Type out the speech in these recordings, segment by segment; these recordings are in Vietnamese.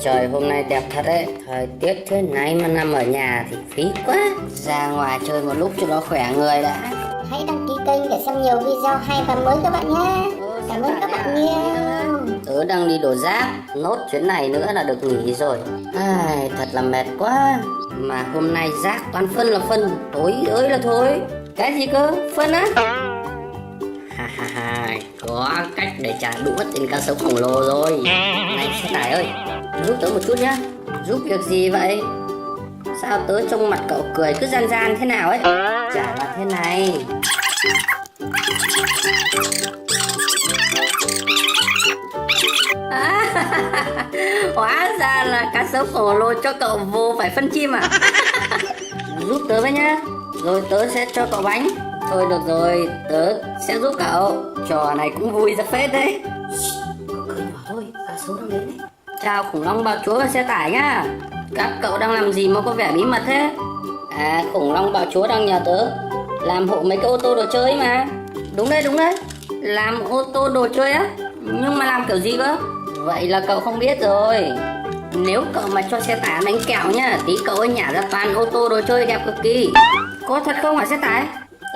trời hôm nay đẹp thật đấy. Thời tiết thế này mà nằm ở nhà thì phí quá. Ra ngoài chơi một lúc cho nó khỏe người đã. Hãy đăng ký kênh để xem nhiều video hay và mới các bạn nhé. Cảm ơn các bạn nhiều. Tớ đang đi đổ rác, nốt chuyến này nữa là được nghỉ rồi. Thật là mệt quá. Mà hôm nay rác toàn phân là phân, tối ơi là thôi. Cái gì cơ? Phân á? Có cách để trả đũa trên cá sấu khổng lồ rồi. Này xe tải ơi, giúp tớ một chút nhá. Giúp việc gì vậy? Sao tớ trông mặt cậu cười cứ gian gian thế nào ấy? Chả là thế này. Hóa ra là cá sấu khổng lồ cho cậu vô phải phân chim à? Giúp tớ với nhá, rồi tớ sẽ cho cậu bánh. Thôi được rồi, tớ sẽ giúp cậu. Trò này cũng vui ra phết đấy. Cậu cười nhỏ thôi, cá sấu đang đến đấy. Chào khủng long bào chúa và xe tải nhá. Các cậu đang làm gì mà có vẻ bí mật thế? Khủng long bào chúa đang nhờ tớ làm hộ mấy cái ô tô đồ chơi mà. Đúng đấy, làm ô tô đồ chơi á. Nhưng mà làm kiểu gì cơ? Vậy là cậu không biết rồi. Nếu cậu mà cho xe tải đánh kẹo nhá, tí cậu ấy nhả ra toàn ô tô đồ chơi đẹp cực kỳ. Có thật không hả xe tải?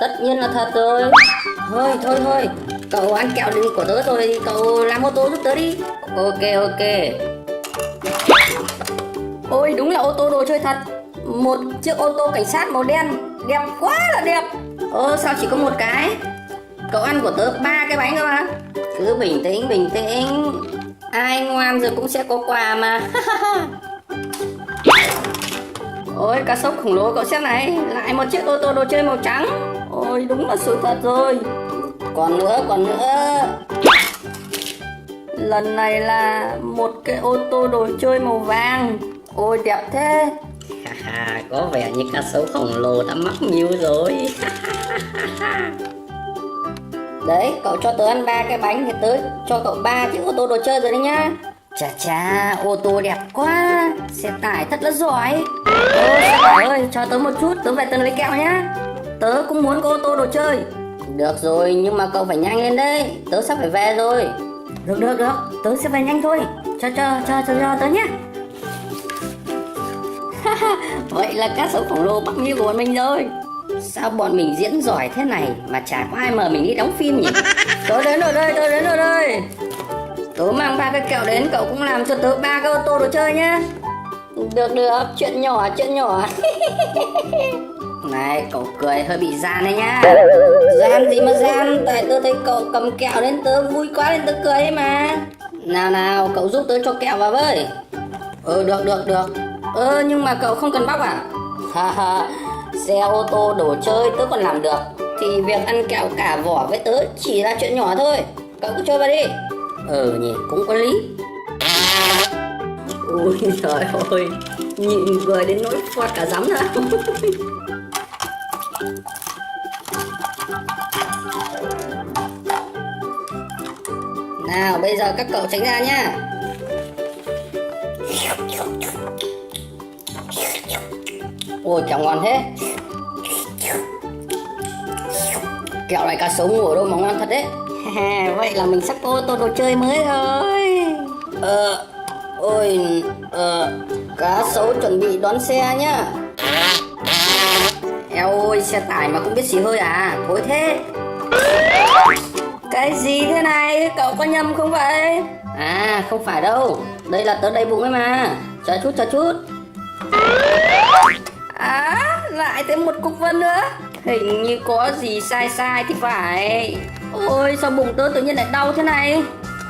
Tất nhiên là thật rồi. Thôi, cậu ăn kẹo đừng của tớ rồi, cậu làm ô tô giúp tớ đi. Ok. Ôi đúng là ô tô đồ chơi thật. Một chiếc ô tô cảnh sát màu đen, đẹp quá là đẹp. Sao chỉ có một cái? Cậu ăn của tớ 3 cái bánh cơ mà. Cứ bình tĩnh. Ai ngoan rồi cũng sẽ có quà mà. Ôi cá sấu khổng lồ cậu xem này, lại một chiếc ô tô đồ chơi màu trắng. Ôi đúng là sự thật rồi. Còn nữa. Lần này là một cái ô tô đồ chơi màu vàng. Ôi đẹp thế. Có vẻ như cá sấu khổng lồ đã mắc mưu rồi. Đấy, cậu cho tớ ăn 3 cái bánh thì tớ cho cậu 3 chiếc ô tô đồ chơi rồi đấy nhá. Chà, ô tô đẹp quá. Xe tải thật là giỏi. Xe tải ơi, cho tớ một chút, tớ về tớ lấy kẹo nhá. Tớ cũng muốn có ô tô đồ chơi. Được rồi, nhưng mà cậu phải nhanh lên đấy. Tớ sắp phải về rồi. Được, tớ sẽ về nhanh thôi. Cho tớ nhé. Vậy là cá sấu khổng lồ bắt mưu của bọn mình rồi. Sao bọn mình diễn giỏi thế này mà chả có ai mời mình đi đóng phim nhỉ? Tớ đến rồi đây. Tớ mang 3 cái kẹo đến, cậu cũng làm cho tớ 3 cái ô tô đồ chơi nhá. Được, chuyện nhỏ. Này, cậu cười hơi bị gian đấy nhá. Gian gì mà gian, tại tớ thấy cậu cầm kẹo đến tớ vui quá nên tớ cười ấy mà. Nào, cậu giúp tớ cho kẹo vào với. Được. Nhưng mà cậu không cần bóc à? Xe ô tô đồ chơi tớ còn làm được, thì việc ăn kẹo cả vỏ với tớ chỉ là chuyện nhỏ thôi. Cậu cứ chơi vào đi. Nhỉ, cũng có lý. Ôi trời ơi, nhịn cười đến nỗi quạt cả giấm nữa. Nào bây giờ các cậu tránh ra nhá. Ôi kẹo ngon thế. Kẹo này cá sấu ngủ ở đâu mà ngon thật đấy. Vậy là mình sắp có ô tô đồ chơi mới rồi. Cá sấu chuẩn bị đón xe nhá. Eo ôi, xe tải mà cũng biết xì hơi à? Thối thế. Cái gì thế này? Cậu có nhầm không vậy? Không phải đâu. Đây là tớ đầy bụng ấy mà. Chờ chút. Lại thêm một cục vân nữa. Hình như có gì sai thì phải. Ôi sao bụng tớ tự nhiên lại đau thế này?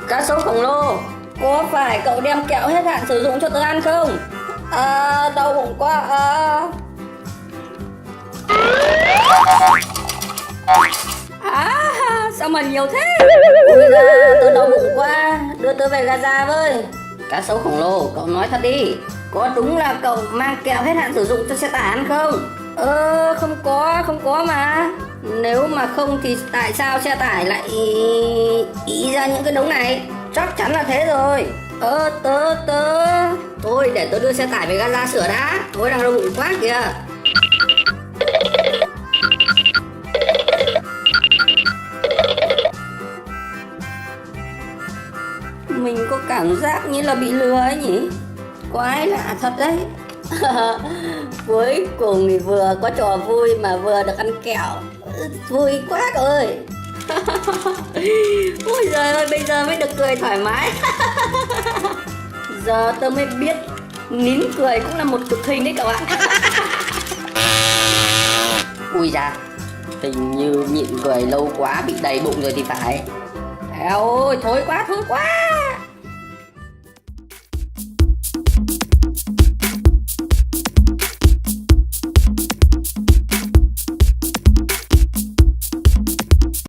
Cá sấu khổng lồ, có phải cậu đem kẹo hết hạn sử dụng cho tớ ăn không? Đau bụng quá. Sao mà nhiều thế? Ôi da, tớ đau bụng quá. Đưa tớ về Gaza với. Cá sấu khổng lồ, cậu nói thật đi, có đúng là cậu mang kẹo hết hạn sử dụng cho xe tải ăn không? Không có mà. Nếu mà không thì tại sao xe tải lại ý ra những cái đống này? Chắc chắn là thế rồi. Thôi để tớ đưa xe tải về Gaza sửa đã. Tôi đang đau bụng quá kìa. Mình có cảm giác như là bị lừa ấy nhỉ? Quái lạ thật đấy. Cuối cùng thì vừa có trò vui mà vừa được ăn kẹo. Vui quá cậu ơi. Ôi giời ơi, bây giờ mới được cười thoải mái. Giờ tôi mới biết nín cười cũng là một cực hình đấy cậu ạ. Ui da, hình như nhịn cười lâu quá bị đầy bụng rồi thì phải. Eo ơi, thối quá, thối quá.